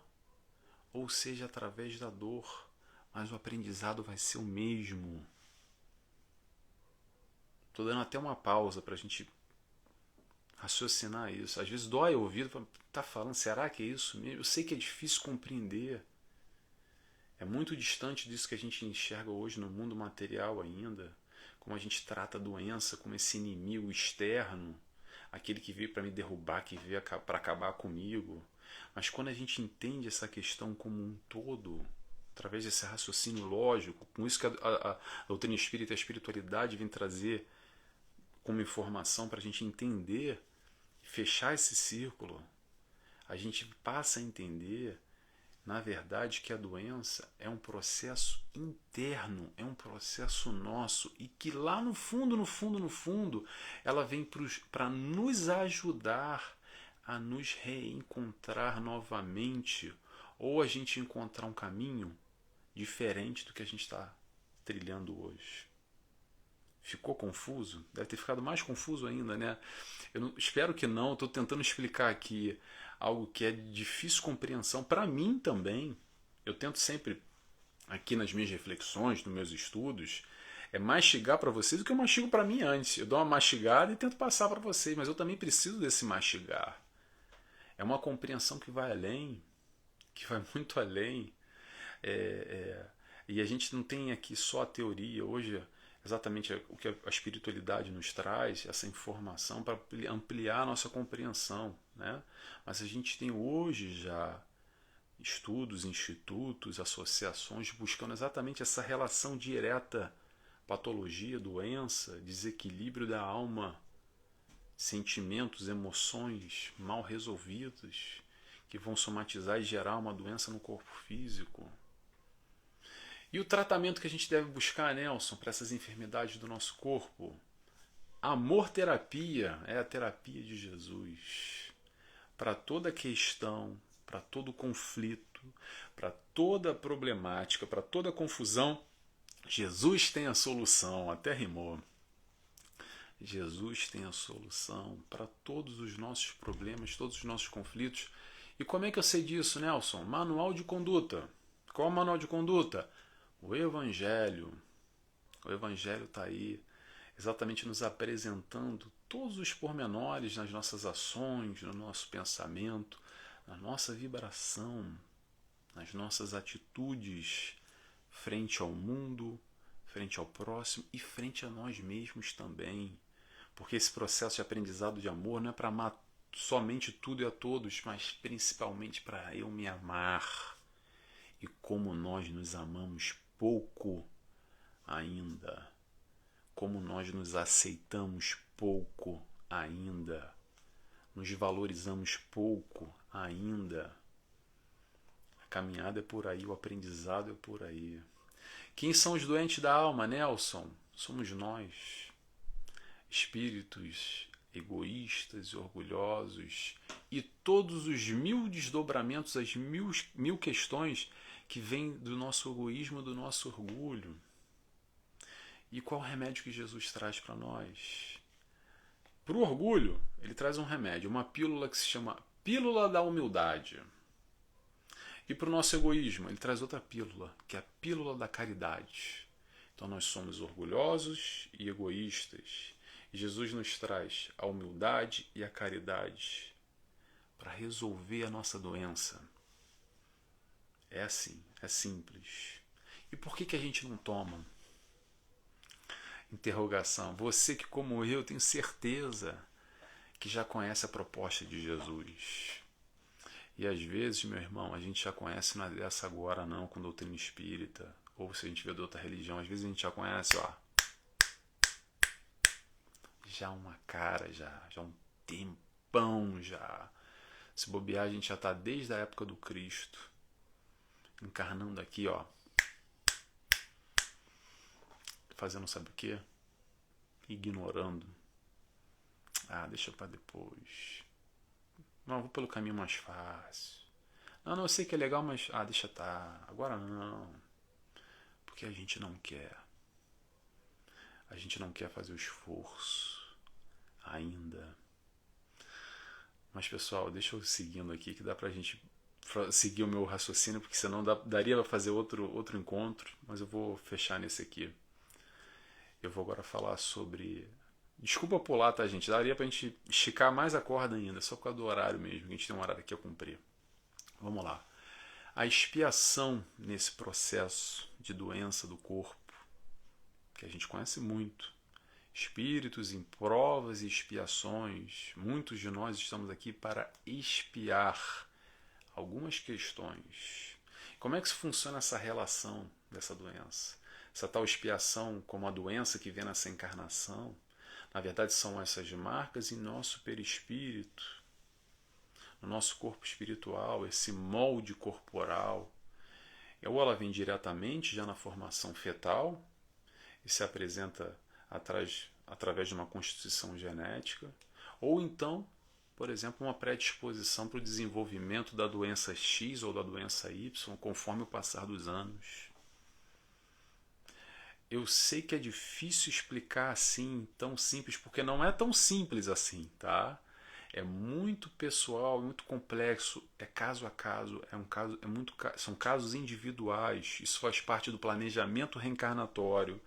ou seja através da dor, mas o aprendizado vai ser o mesmo. Estou dando até uma pausa para a gente raciocinar isso. Às vezes dói o ouvido, tá falando, será que é isso mesmo? Eu sei que é difícil compreender. É muito distante disso que a gente enxerga hoje no mundo material ainda, como a gente trata a doença como esse inimigo externo, aquele que veio para me derrubar, que veio para acabar comigo. Mas quando a gente entende essa questão como um todo, através desse raciocínio lógico, com isso que a doutrina espírita e a espiritualidade vem trazer como informação para a gente entender e fechar esse círculo, a gente passa a entender, na verdade, que a doença é um processo interno, é um processo nosso e que lá no fundo, ela vem para nos ajudar a nos reencontrar novamente ou a gente encontrar um caminho diferente do que a gente está trilhando hoje. Ficou confuso? Deve ter ficado mais confuso ainda, né? Espero que não. Estou tentando explicar aqui algo que é de difícil compreensão para mim também. Eu tento sempre, aqui nas minhas reflexões, nos meus estudos, mastigar para vocês o que eu mastigo para mim antes. Eu dou uma mastigada e tento passar para vocês, mas eu também preciso desse mastigar. É uma compreensão que vai além, que vai muito além. E a gente não tem aqui só a teoria. Hoje, exatamente o que a espiritualidade nos traz, essa informação para ampliar a nossa compreensão, né? Mas a gente tem hoje já estudos, institutos, associações buscando exatamente essa relação direta, patologia, doença, desequilíbrio da alma, sentimentos, emoções mal resolvidos que vão somatizar e gerar uma doença no corpo físico. E o tratamento que a gente deve buscar, Nelson, para essas enfermidades do nosso corpo? Amor-terapia é a terapia de Jesus. Para toda questão, para todo conflito, para toda problemática, para toda confusão, Jesus tem a solução. Até rimou. Jesus tem a solução para todos os nossos problemas, todos os nossos conflitos. E como é que eu sei disso, Nelson? Manual de conduta. Qual é o manual de conduta? O Evangelho. O Evangelho está aí, exatamente nos apresentando todos os pormenores nas nossas ações, no nosso pensamento, na nossa vibração, nas nossas atitudes frente ao mundo, frente ao próximo e frente a nós mesmos também. Porque esse processo de aprendizado de amor não é para amar somente tudo e a todos, mas principalmente para eu me amar. E como nós nos amamos pouco ainda, como nós nos aceitamos pouco ainda, nos valorizamos pouco ainda. A caminhada é por aí, o aprendizado é por aí. Quem são os doentes da alma, Nelson? Somos nós, espíritos egoístas e orgulhosos, e todos os 1000 desdobramentos, as mil questões que vêm do nosso egoísmo, do nosso orgulho. E qual o remédio que Jesus traz para nós? Para o orgulho, ele traz um remédio, uma pílula que se chama Pílula da Humildade. E para o nosso egoísmo, ele traz outra pílula, que é a Pílula da Caridade. Então nós somos orgulhosos e egoístas. E Jesus nos traz a humildade e a caridade para resolver a nossa doença. É assim, é simples. E por que a gente não toma? Interrogação. Você que, como eu, tenho certeza que já conhece a proposta de Jesus. E às vezes, meu irmão, a gente já conhece, não é dessa agora não, com doutrina espírita, ou se a gente vê de outra religião, às vezes a gente já conhece, ó, já uma cara, já um tempão já. Se bobear, a gente já está desde a época do Cristo, encarnando aqui, ó, fazendo sabe o quê? ignorando. Ah, deixa para depois. Não, vou pelo caminho mais fácil. Não, eu sei que é legal, mas deixa tá. Agora não. Porque a gente não quer. A gente não quer fazer o esforço ainda. Mas pessoal, deixa eu seguindo aqui que dá pra gente seguir o meu raciocínio, porque senão daria pra fazer outro encontro, mas eu vou fechar nesse aqui. Eu vou agora falar sobre... Desculpa pular, tá, gente? Daria pra gente esticar mais a corda ainda, só por causa do horário mesmo, que a gente tem um horário aqui a cumprir. Vamos lá. A expiação nesse processo de doença do corpo, que a gente conhece muito. Espíritos em provas e expiações. Muitos de nós estamos aqui para expiar algumas questões. Como é que funciona essa relação dessa doença? Essa tal expiação como a doença que vem nessa encarnação, na verdade são essas marcas em nosso perispírito, no nosso corpo espiritual, esse molde corporal. Ou ela vem diretamente já na formação fetal e se apresenta através de uma constituição genética, ou então, por exemplo, uma predisposição para o desenvolvimento da doença X ou da doença Y, conforme o passar dos anos. Eu sei que é difícil explicar assim, tão simples, porque não é tão simples assim, tá? É muito pessoal, muito complexo, é caso a caso, são casos individuais. Isso faz parte do planejamento reencarnatório,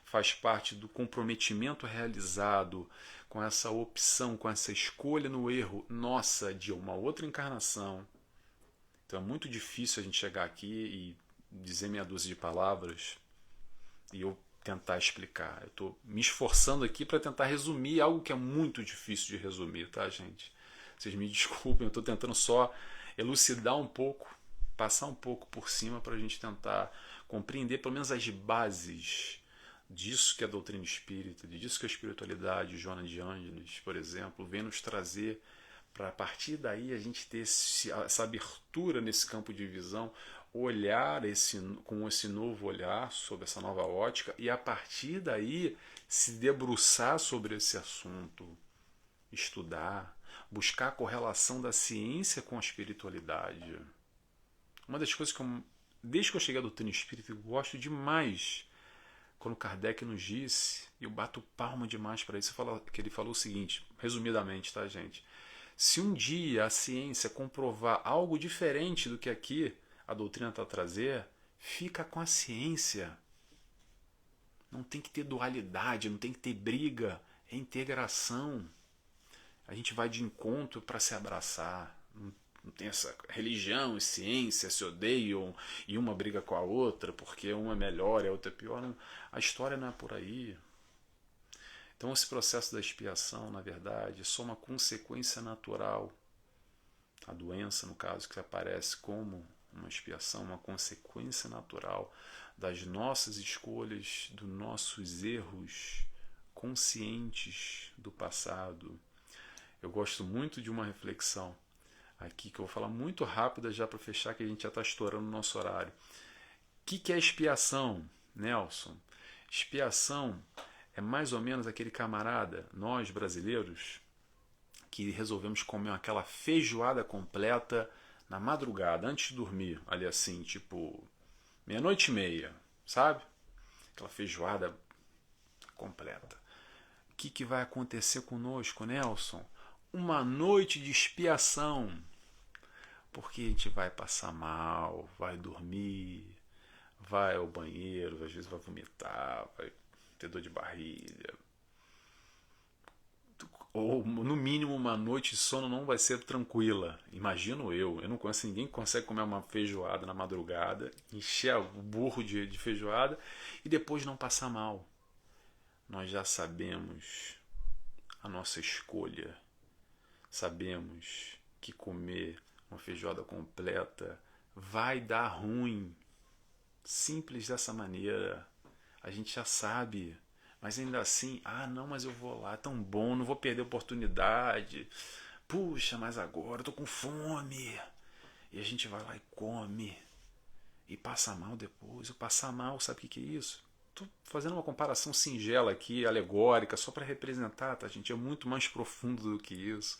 faz parte do comprometimento realizado com essa opção, com essa escolha no erro nossa de uma outra encarnação. Então é muito difícil a gente chegar aqui e dizer meia dúzia de palavras e eu tentar explicar. Eu estou me esforçando aqui para tentar resumir algo que é muito difícil de resumir, tá, gente? Vocês me desculpem, eu estou tentando só elucidar um pouco, passar um pouco por cima para a gente tentar compreender pelo menos as bases disso que é a doutrina espírita, disso que é a espiritualidade, Joana de Ângeles, por exemplo, vem nos trazer para a partir daí a gente ter essa abertura nesse campo de visão, olhar com esse novo olhar, sobre essa nova ótica, e a partir daí se debruçar sobre esse assunto, estudar, buscar a correlação da ciência com a espiritualidade. Uma das coisas que desde que eu cheguei à doutrina espírita, eu gosto demais quando Kardec nos disse, e eu bato palma demais para isso, que ele falou o seguinte, resumidamente, tá, gente? Se um dia a ciência comprovar algo diferente do que aqui a doutrina está a trazer, fica com a ciência. Não tem que ter dualidade, não tem que ter briga, é integração. A gente vai de encontro para se abraçar. Não tem essa religião e ciência se odeiam e uma briga com a outra porque uma é melhor e a outra é pior. Não, a história não é por aí. Então esse processo da expiação, na verdade, é só uma consequência natural. A doença, no caso, que aparece como uma expiação, uma consequência natural das nossas escolhas, dos nossos erros conscientes do passado. Eu gosto muito de uma reflexão aqui, que eu vou falar muito rápida já para fechar, que a gente já está estourando o nosso horário. O que é expiação, Nelson? Expiação é mais ou menos aquele camarada, nós brasileiros, que resolvemos comer aquela feijoada completa na madrugada, antes de dormir, ali assim, tipo, 00:30, sabe? Aquela feijoada completa. O que vai acontecer conosco, Nelson? Uma noite de expiação, porque a gente vai passar mal, vai dormir, vai ao banheiro, às vezes vai vomitar, vai ter dor de barriga, ou no mínimo uma noite de sono não vai ser tranquila, imagino eu não conheço ninguém que consegue comer uma feijoada na madrugada, encher o burro de feijoada e depois não passar mal. Nós já sabemos a nossa escolha. Sabemos que comer uma feijoada completa vai dar ruim. Simples dessa maneira. A gente já sabe. Mas ainda assim, não, mas eu vou lá, é tão bom, não vou perder a oportunidade. Puxa, mas agora eu tô com fome. E a gente vai lá e come. E passa mal depois. O passar mal, sabe o que é isso? Estou fazendo uma comparação singela aqui, alegórica, só para representar, tá, gente? É muito mais profundo do que isso.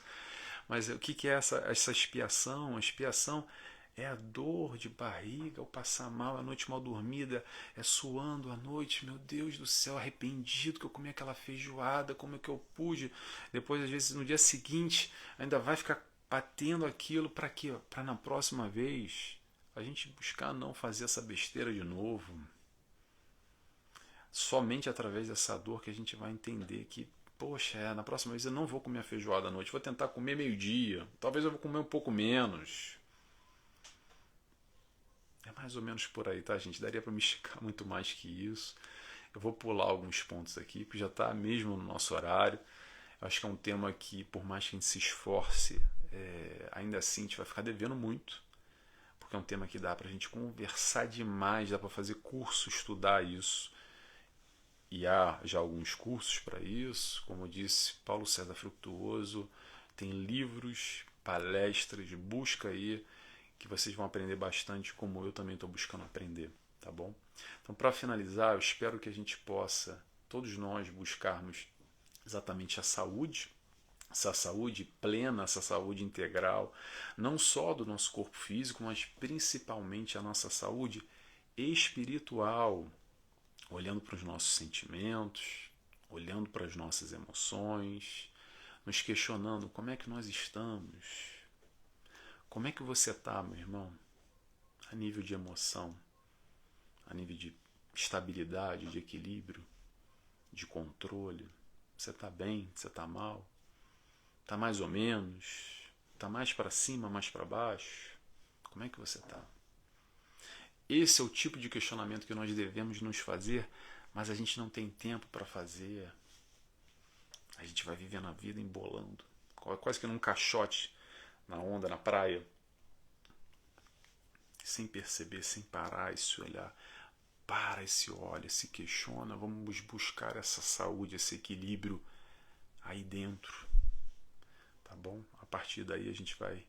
Mas o que é essa expiação? A expiação é a dor de barriga, o passar mal, a noite mal dormida, é suando à noite, meu Deus do céu, arrependido que eu comi aquela feijoada, como é que eu pude? Depois, às vezes, no dia seguinte, ainda vai ficar batendo aquilo para quê? Para na próxima vez a gente buscar não fazer essa besteira de novo. Somente através dessa dor que a gente vai entender que, poxa, na próxima vez eu não vou comer a feijoada à noite, vou tentar comer meio-dia, talvez eu vou comer um pouco menos. É mais ou menos por aí, tá, gente? Daria para me esticar muito mais que isso. Eu vou pular alguns pontos aqui, porque já está mesmo no nosso horário. Eu acho que é um tema que, por mais que a gente se esforce, ainda assim a gente vai ficar devendo muito, porque é um tema que dá para a gente conversar demais, dá para fazer curso, estudar isso. E há já alguns cursos para isso, como eu disse, Paulo César Frutuoso, tem livros, palestras, busca aí, que vocês vão aprender bastante, como eu também estou buscando aprender, tá bom? Então, para finalizar, eu espero que a gente possa, todos nós, buscarmos exatamente a saúde, essa saúde plena, essa saúde integral, não só do nosso corpo físico, mas principalmente a nossa saúde espiritual, olhando para os nossos sentimentos, olhando para as nossas emoções, nos questionando como é que nós estamos, como é que você está, meu irmão, a nível de emoção, a nível de estabilidade, de equilíbrio, de controle. Você está bem? Você está mal? Está mais ou menos? Está mais para cima, mais para baixo? Como é que você está? Esse é o tipo de questionamento que nós devemos nos fazer, mas a gente não tem tempo para fazer. A gente vai vivendo a vida embolando, quase que num caixote, na onda, na praia, sem perceber, sem parar e se olhar. Para e se olha, se questiona, vamos buscar essa saúde, esse equilíbrio aí dentro, tá bom? A partir daí a gente vai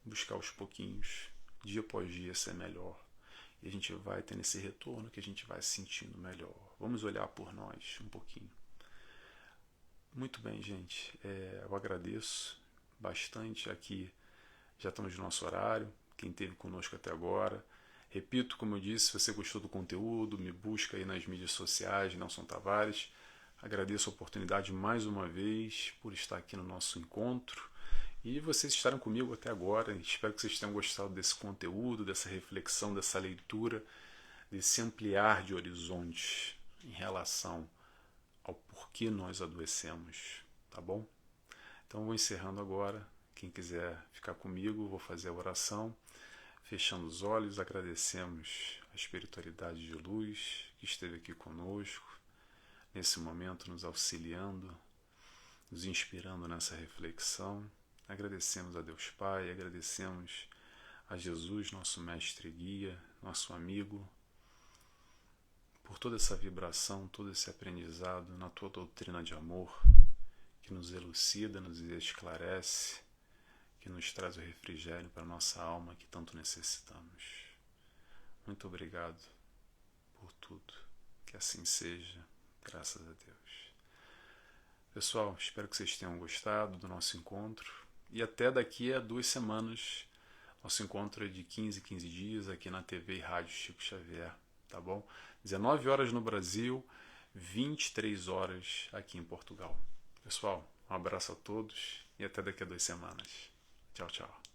buscar aos pouquinhos, dia após dia, ser melhor. E a gente vai tendo esse retorno que a gente vai se sentindo melhor. Vamos olhar por nós um pouquinho. Muito bem, gente. Eu agradeço bastante aqui. Já estamos no nosso horário. Quem esteve conosco até agora. Repito, como eu disse, se você gostou do conteúdo, me busca aí nas mídias sociais, Nelson Tavares. Agradeço a oportunidade mais uma vez por estar aqui no nosso encontro. E vocês estarem comigo até agora. Espero que vocês tenham gostado desse conteúdo, dessa reflexão, dessa leitura, desse ampliar de horizontes em relação ao porquê nós adoecemos, tá bom? Então vou encerrando agora. Quem quiser ficar comigo, vou fazer a oração. Fechando os olhos, agradecemos a espiritualidade de luz que esteve aqui conosco, nesse momento nos auxiliando, nos inspirando nessa reflexão. Agradecemos a Deus Pai, agradecemos a Jesus, nosso mestre e guia, nosso amigo, por toda essa vibração, todo esse aprendizado na tua doutrina de amor, que nos elucida, nos esclarece, que nos traz o refrigério para a nossa alma que tanto necessitamos. Muito obrigado por tudo. Que assim seja, graças a Deus. Pessoal, espero que vocês tenham gostado do nosso encontro. E até daqui a 2 semanas, nosso encontro é de 15 em 15 dias aqui na TV e Rádio Chico Xavier, tá bom? 19 horas no Brasil, 23 horas aqui em Portugal. Pessoal, um abraço a todos e até daqui a 2 semanas. Tchau, tchau.